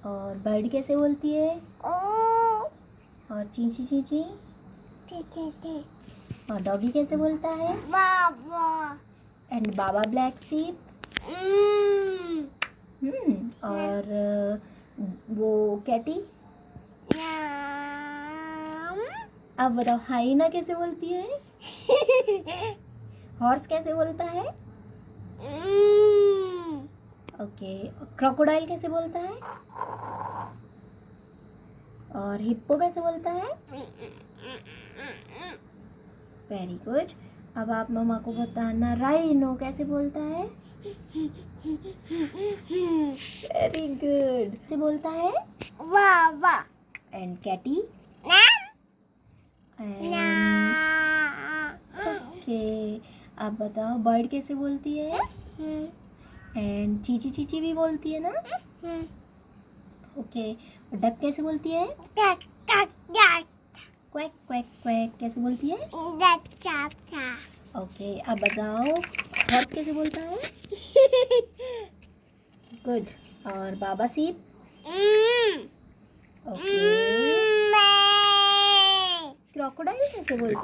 और बर्ड कैसे बोलती है? और चींची चींची। और डॉगी कैसे बोलता है? And baa baa black sheep. और वो कैटी। अब बताओ हाइना कैसे बोलती है? हॉर्स कैसे बोलता है? ओके। क्रोकोडाइल कैसे बोलता है? और हिप्पो कैसे बोलता है? Very good. अब आप मम्मा को बताना राइनो कैसे बोलता है? Very good. कैसे बोलता है? And Katie? ओके। आप बताओ बर्ड कैसे बोलती है? एंड चीची चीची भी बोलती है ना? ओके। डक कैसे बोलती है? क्वैक क्वैक क्वैक कैसे बोलती है? ओके। अब बताओ हॉर्स कैसे बोलता है? गुड। और बाबा सीप? ओके। क्रोकोडाइल कैसे बोलता है?